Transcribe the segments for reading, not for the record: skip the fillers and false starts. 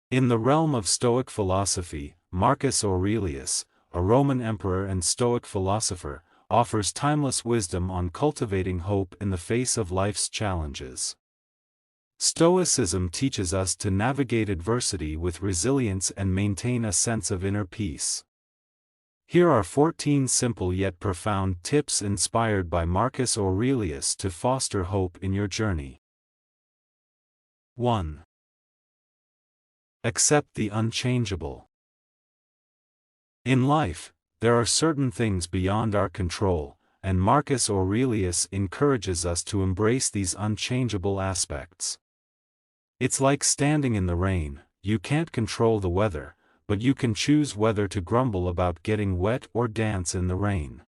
In the realm of Stoic philosophy, Marcus Aurelius, a Roman emperor and Stoic philosopher, offers timeless wisdom on cultivating hope in the face of life's challenges. Stoicism teaches us to navigate adversity with resilience and maintain a sense of inner peace. Here are 14 simple yet profound tips inspired by Marcus Aurelius to foster hope in your journey. 1. Accept the unchangeable. In life, there are certain things beyond our control, and Marcus Aurelius encourages us to embrace these unchangeable aspects. It's like standing in the rain. You can't control the weather, but you can choose whether to grumble about getting wet or dance in the rain.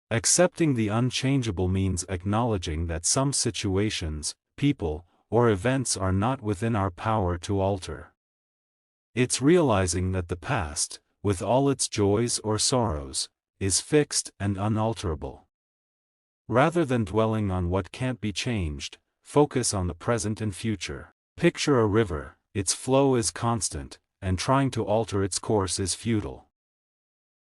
Accepting the unchangeable means acknowledging that some situations, people, or events are not within our power to alter. It's realizing that the past, with all its joys or sorrows, is fixed and unalterable. Rather than dwelling on what can't be changed, focus on the present and future. Picture a river. Its flow is constant, and trying to alter its course is futile.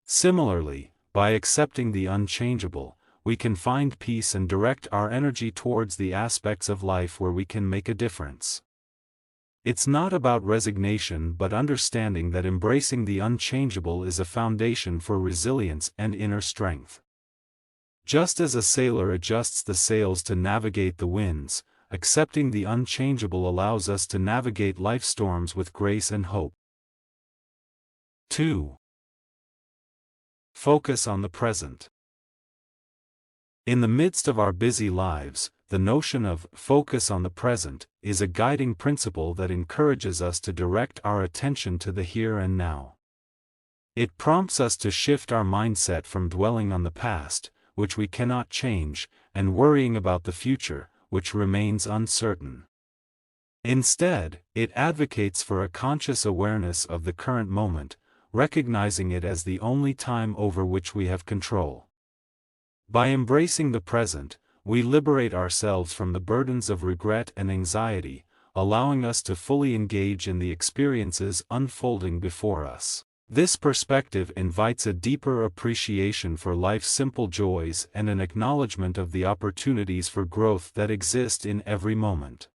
Similarly, by accepting the unchangeable, we can find peace and direct our energy towards the aspects of life where we can make a difference. It's not about resignation but understanding that embracing the unchangeable is a foundation for resilience and inner strength. Just as a sailor adjusts the sails to navigate the winds, accepting the unchangeable allows us to navigate life storms with grace and hope. 2. Focus on the present. In the midst of our busy lives, the notion of focus on the present is a guiding principle that encourages us to direct our attention to the here and now. It prompts us to shift our mindset from dwelling on the past, which we cannot change, and worrying about the future, which remains uncertain. Instead, it advocates for a conscious awareness of the current moment, recognizing it as the only time over which we have control. By embracing the present, we liberate ourselves from the burdens of regret and anxiety, allowing us to fully engage in the experiences unfolding before us. This perspective invites a deeper appreciation for life's simple joys and an acknowledgement of the opportunities for growth that exist in every moment.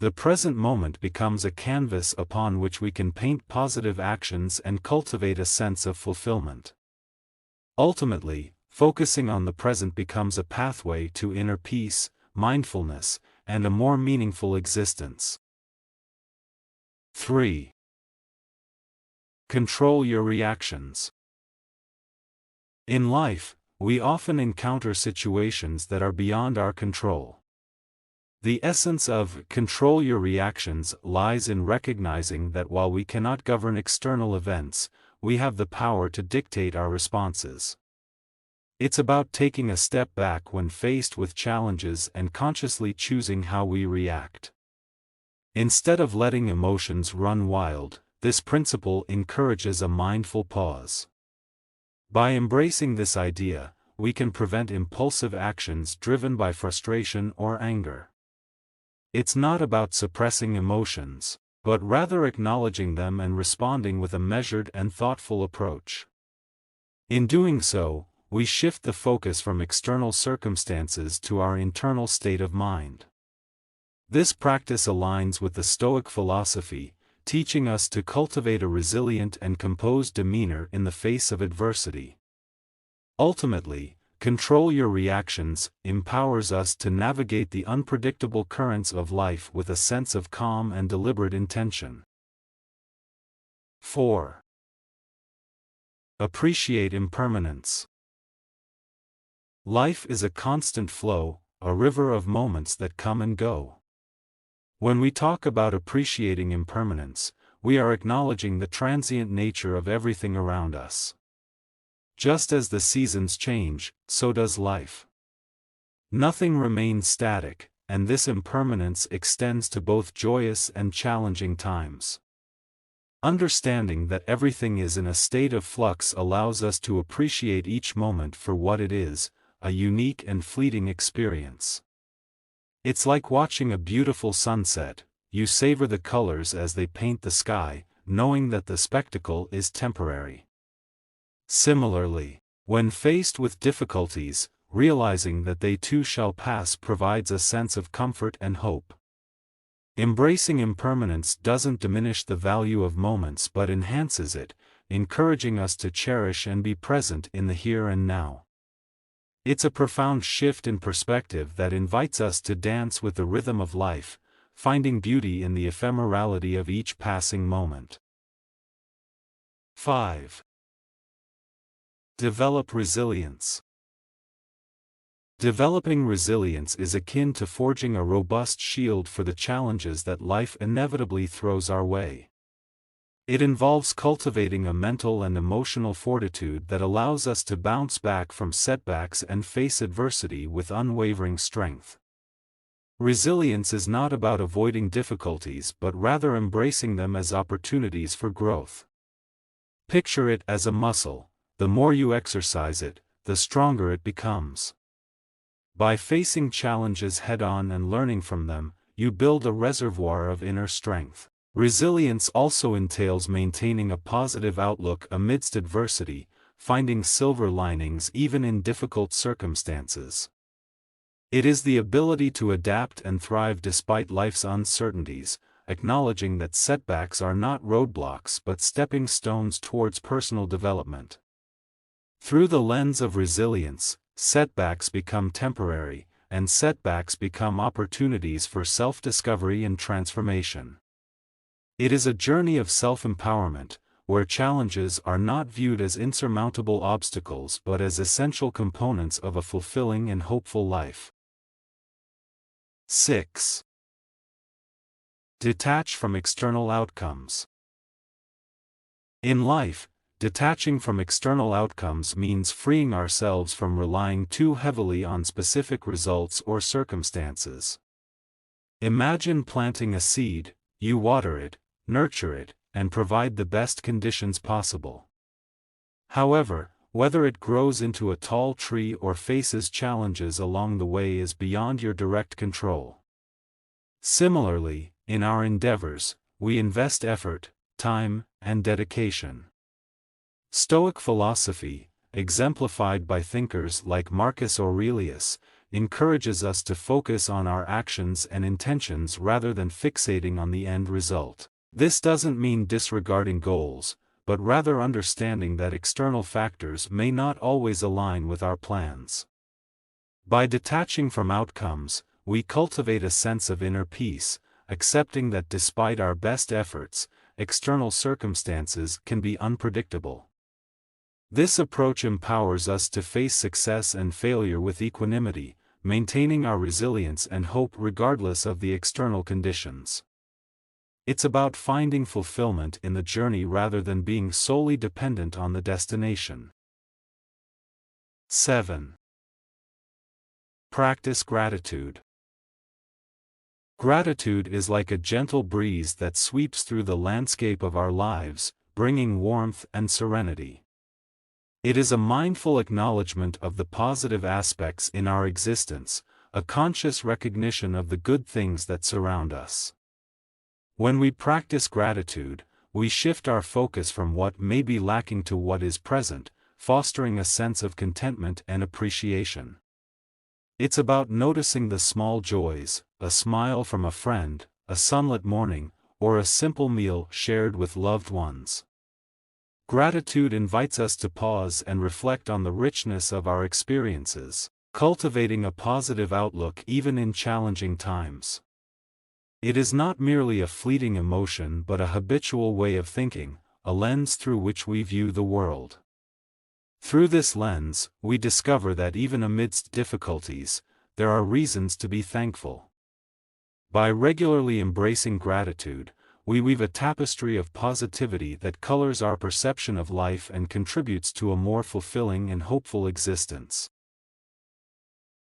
The present moment becomes a canvas upon which we can paint positive actions and cultivate a sense of fulfillment. Ultimately, focusing on the present becomes a pathway to inner peace, mindfulness, and a more meaningful existence. 3. Control your reactions. In life, we often encounter situations that are beyond our control. The essence of control your reactions lies in recognizing that while we cannot govern external events, we have the power to dictate our responses. It's about taking a step back when faced with challenges and consciously choosing how we react. Instead of letting emotions run wild, this principle encourages a mindful pause. By embracing this idea, we can prevent impulsive actions driven by frustration or anger. It's not about suppressing emotions, but rather acknowledging them and responding with a measured and thoughtful approach. In doing so, we shift the focus from external circumstances to our internal state of mind. This practice aligns with the Stoic philosophy, teaching us to cultivate a resilient and composed demeanor in the face of adversity. Ultimately, control your reactions empowers us to navigate the unpredictable currents of life with a sense of calm and deliberate intention. 4. Appreciate impermanence. Life is a constant flow, a river of moments that come and go. When we talk about appreciating impermanence, we are acknowledging the transient nature of everything around us. Just as the seasons change, so does life. Nothing remains static, and this impermanence extends to both joyous and challenging times. Understanding that everything is in a state of flux allows us to appreciate each moment for what it is, a unique and fleeting experience. It's like watching a beautiful sunset. you savor the colors as they paint the sky, knowing that the spectacle is temporary. Similarly, when faced with difficulties, realizing that they too shall pass provides a sense of comfort and hope. Embracing impermanence doesn't diminish the value of moments but enhances it, encouraging us to cherish and be present in the here and now. It's a profound shift in perspective that invites us to dance with the rhythm of life, finding beauty in the ephemerality of each passing moment. 5. Develop resilience. Developing resilience is akin to forging a robust shield for the challenges that life inevitably throws our way. It involves cultivating a mental and emotional fortitude that allows us to bounce back from setbacks and face adversity with unwavering strength. Resilience is not about avoiding difficulties but rather embracing them as opportunities for growth. Picture it as a muscle. The more you exercise it, the stronger it becomes. By facing challenges head-on and learning from them, you build a reservoir of inner strength. Resilience also entails maintaining a positive outlook amidst adversity, finding silver linings even in difficult circumstances. It is the ability to adapt and thrive despite life's uncertainties, acknowledging that setbacks are not roadblocks but stepping stones towards personal development. Through the lens of resilience, setbacks become temporary, and setbacks become opportunities for self-discovery and transformation. It is a journey of self-empowerment, where challenges are not viewed as insurmountable obstacles but as essential components of a fulfilling and hopeful life. 6. Detach from external outcomes. In life, detaching from external outcomes means freeing ourselves from relying too heavily on specific results or circumstances. Imagine planting a seed. You water it, nurture it, and provide the best conditions possible. However, whether it grows into a tall tree or faces challenges along the way is beyond your direct control. Similarly, in our endeavors, we invest effort, time, and dedication. Stoic philosophy, exemplified by thinkers like Marcus Aurelius, encourages us to focus on our actions and intentions rather than fixating on the end result. This doesn't mean disregarding goals, but rather understanding that external factors may not always align with our plans. By detaching from outcomes, we cultivate a sense of inner peace, accepting that despite our best efforts, external circumstances can be unpredictable. This approach empowers us to face success and failure with equanimity, maintaining our resilience and hope regardless of the external conditions. It's about finding fulfillment in the journey rather than being solely dependent on the destination. 7. Practice gratitude. Gratitude is like a gentle breeze that sweeps through the landscape of our lives, bringing warmth and serenity. It is a mindful acknowledgement of the positive aspects in our existence, a conscious recognition of the good things that surround us. When we practice gratitude, we shift our focus from what may be lacking to what is present, fostering a sense of contentment and appreciation. It's about noticing the small joys, a smile from a friend, a sunlit morning, or a simple meal shared with loved ones. Gratitude invites us to pause and reflect on the richness of our experiences, cultivating a positive outlook even in challenging times. It is not merely a fleeting emotion but a habitual way of thinking, a lens through which we view the world. Through this lens, we discover that even amidst difficulties, there are reasons to be thankful. By regularly embracing gratitude, we weave a tapestry of positivity that colors our perception of life and contributes to a more fulfilling and hopeful existence.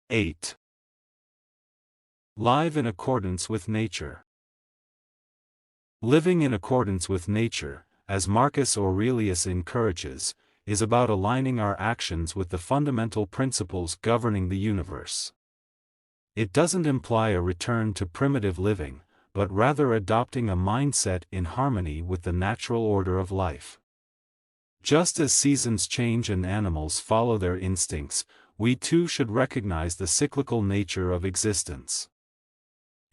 8. Live in accordance with nature. Living in accordance with nature, as Marcus Aurelius encourages, is about aligning our actions with the fundamental principles governing the universe. It doesn't imply a return to primitive living, but rather adopting a mindset in harmony with the natural order of life. Just as seasons change and animals follow their instincts, we too should recognize the cyclical nature of existence.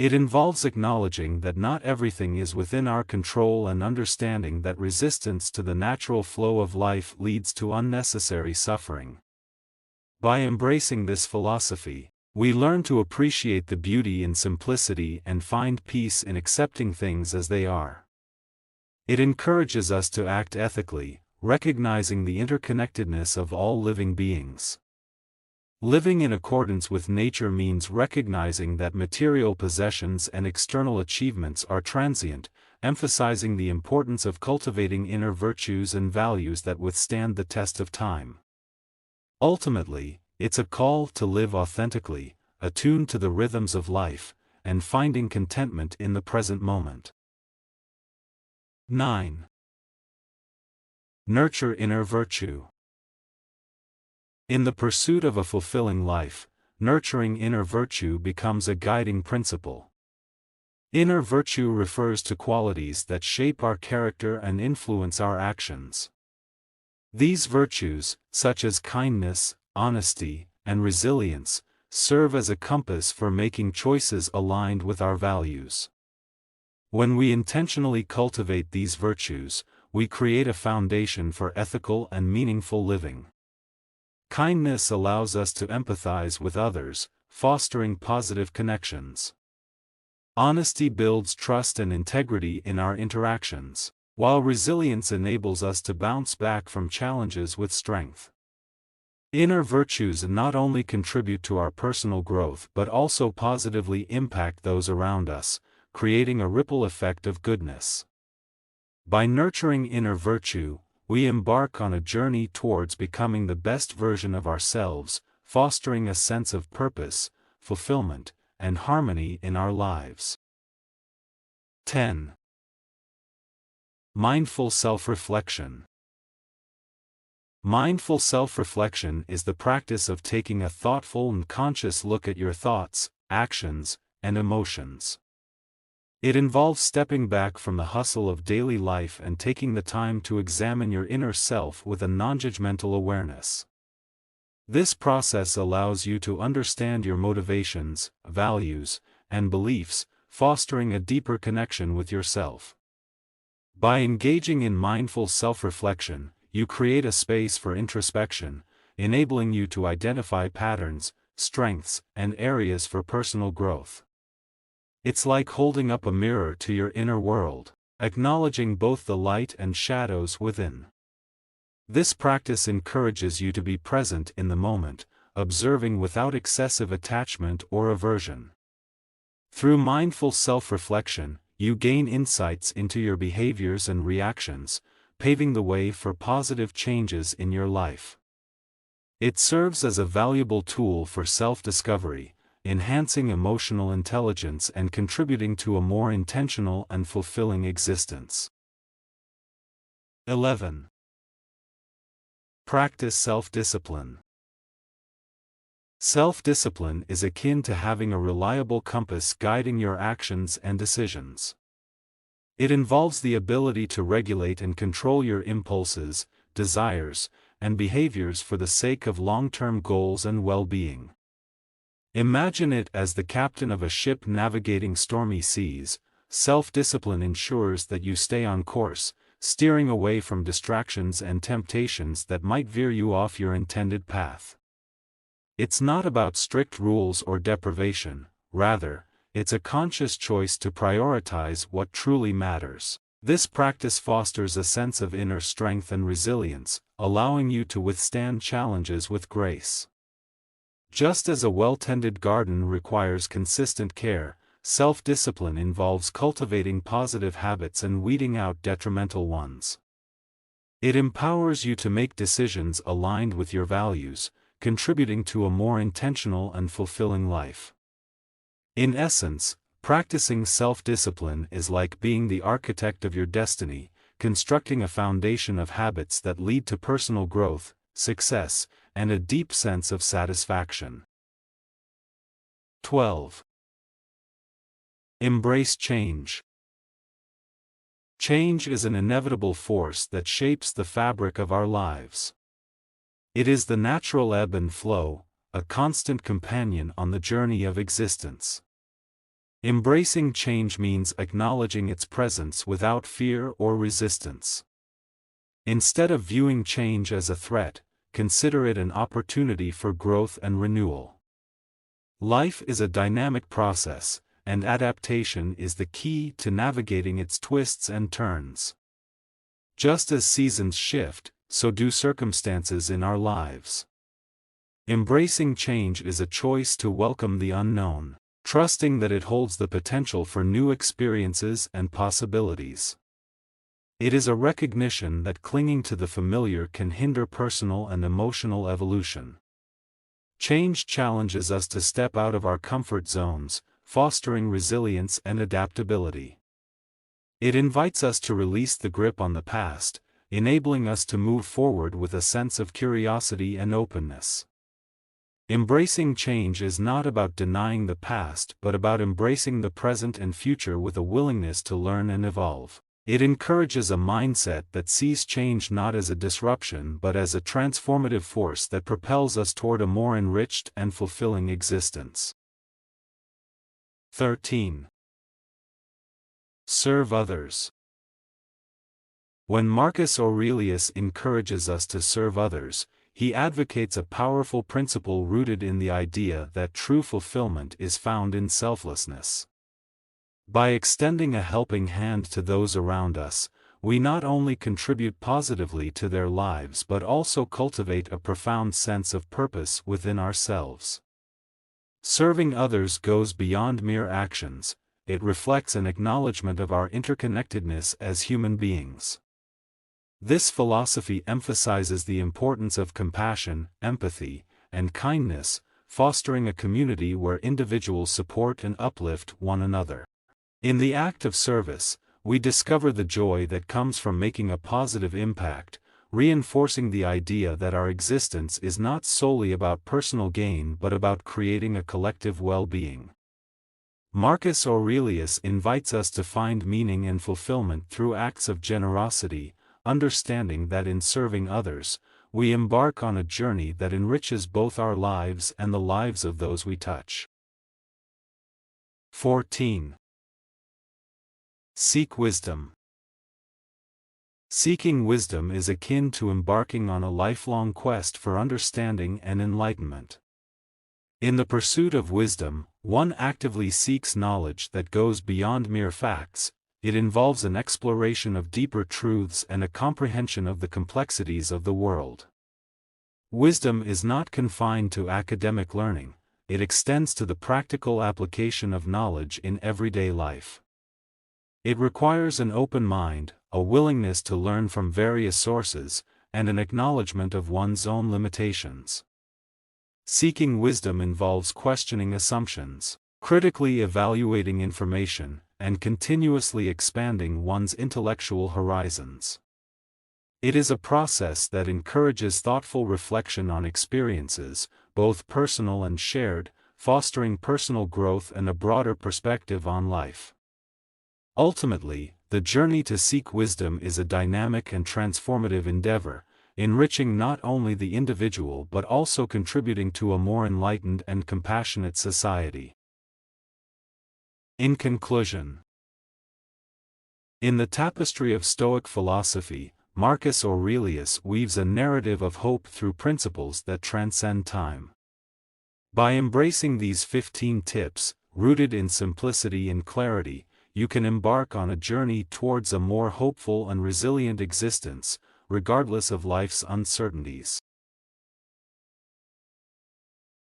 It involves acknowledging that not everything is within our control and understanding that resistance to the natural flow of life leads to unnecessary suffering. By embracing this philosophy, we learn to appreciate the beauty in simplicity and find peace in accepting things as they are. It encourages us to act ethically, recognizing the interconnectedness of all living beings. Living in accordance with nature means recognizing that material possessions and external achievements are transient, emphasizing the importance of cultivating inner virtues and values that withstand the test of time. Ultimately, it's a call to live authentically, attuned to the rhythms of life, and finding contentment in the present moment. 9. Nurture inner virtue. In the pursuit of a fulfilling life, nurturing inner virtue becomes a guiding principle. Inner virtue refers to qualities that shape our character and influence our actions. These virtues, such as kindness, honesty, and resilience, serve as a compass for making choices aligned with our values. When we intentionally cultivate these virtues, we create a foundation for ethical and meaningful living. Kindness allows us to empathize with others, fostering positive connections. Honesty builds trust and integrity in our interactions, while resilience enables us to bounce back from challenges with strength. Inner virtues not only contribute to our personal growth but also positively impact those around us, creating a ripple effect of goodness. By nurturing inner virtue, we embark on a journey towards becoming the best version of ourselves, fostering a sense of purpose, fulfillment, and harmony in our lives. 10. Mindful self-reflection. Mindful self-reflection is the practice of taking a thoughtful and conscious look at your thoughts, actions, and emotions. It involves stepping back from the hustle of daily life and taking the time to examine your inner self with a non-judgmental awareness. This process allows you to understand your motivations, values, and beliefs, fostering a deeper connection with yourself. By engaging in mindful self-reflection, you create a space for introspection, enabling you to identify patterns, strengths, and areas for personal growth. It's like holding up a mirror to your inner world, acknowledging both the light and shadows within. This practice encourages you to be present in the moment, observing without excessive attachment or aversion. Through mindful self-reflection, you gain insights into your behaviors and reactions, paving the way for positive changes in your life. It serves as a valuable tool for self-discovery, enhancing emotional intelligence and contributing to a more intentional and fulfilling existence. 11. Practice self-discipline. Self-discipline is akin to having a reliable compass guiding your actions and decisions. It involves the ability to regulate and control your impulses, desires, and behaviors for the sake of long-term goals and well-being. Imagine it as the captain of a ship navigating stormy seas. Self-discipline ensures that you stay on course, steering away from distractions and temptations that might veer you off your intended path. It's not about strict rules or deprivation, rather, it's a conscious choice to prioritize what truly matters. This practice fosters a sense of inner strength and resilience, allowing you to withstand challenges with grace. Just as a well-tended garden requires consistent care, self-discipline involves cultivating positive habits and weeding out detrimental ones. It empowers you to make decisions aligned with your values, contributing to a more intentional and fulfilling life. In essence, practicing self-discipline is like being the architect of your destiny, constructing a foundation of habits that lead to personal growth, success, and a deep sense of satisfaction. 12. Embrace change. Change is an inevitable force that shapes the fabric of our lives. It is the natural ebb and flow, a constant companion on the journey of existence. Embracing change means acknowledging its presence without fear or resistance. Instead of viewing change as a threat, consider it an opportunity for growth and renewal. Life is a dynamic process, and adaptation is the key to navigating its twists and turns. Just as seasons shift, so do circumstances in our lives. Embracing change is a choice to welcome the unknown, trusting that it holds the potential for new experiences and possibilities. It is a recognition that clinging to the familiar can hinder personal and emotional evolution. Change challenges us to step out of our comfort zones, fostering resilience and adaptability. It invites us to release the grip on the past, enabling us to move forward with a sense of curiosity and openness. Embracing change is not about denying the past but about embracing the present and future with a willingness to learn and evolve. It encourages a mindset that sees change not as a disruption but as a transformative force that propels us toward a more enriched and fulfilling existence. 13. Serve others. When Marcus Aurelius encourages us to serve others, he advocates a powerful principle rooted in the idea that true fulfillment is found in selflessness. By extending a helping hand to those around us, we not only contribute positively to their lives but also cultivate a profound sense of purpose within ourselves. Serving others goes beyond mere actions, it reflects an acknowledgement of our interconnectedness as human beings. This philosophy emphasizes the importance of compassion, empathy, and kindness, fostering a community where individuals support and uplift one another. In the act of service, we discover the joy that comes from making a positive impact, reinforcing the idea that our existence is not solely about personal gain but about creating a collective well-being. Marcus Aurelius invites us to find meaning and fulfillment through acts of generosity, understanding that in serving others, we embark on a journey that enriches both our lives and the lives of those we touch. 14. Seek wisdom. Seeking wisdom is akin to embarking on a lifelong quest for understanding and enlightenment. In the pursuit of wisdom, one actively seeks knowledge that goes beyond mere facts. It involves an exploration of deeper truths and a comprehension of the complexities of the world. Wisdom is not confined to academic learning, it extends to the practical application of knowledge in everyday life. It requires an open mind, a willingness to learn from various sources, and an acknowledgement of one's own limitations. Seeking wisdom involves questioning assumptions, critically evaluating information, and continuously expanding one's intellectual horizons. It is a process that encourages thoughtful reflection on experiences, both personal and shared, fostering personal growth and a broader perspective on life. Ultimately, the journey to seek wisdom is a dynamic and transformative endeavor, enriching not only the individual but also contributing to a more enlightened and compassionate society. In conclusion, in the tapestry of Stoic philosophy, Marcus Aurelius weaves a narrative of hope through principles that transcend time. By embracing these 15 tips, rooted in simplicity and clarity, you can embark on a journey towards a more hopeful and resilient existence, regardless of life's uncertainties.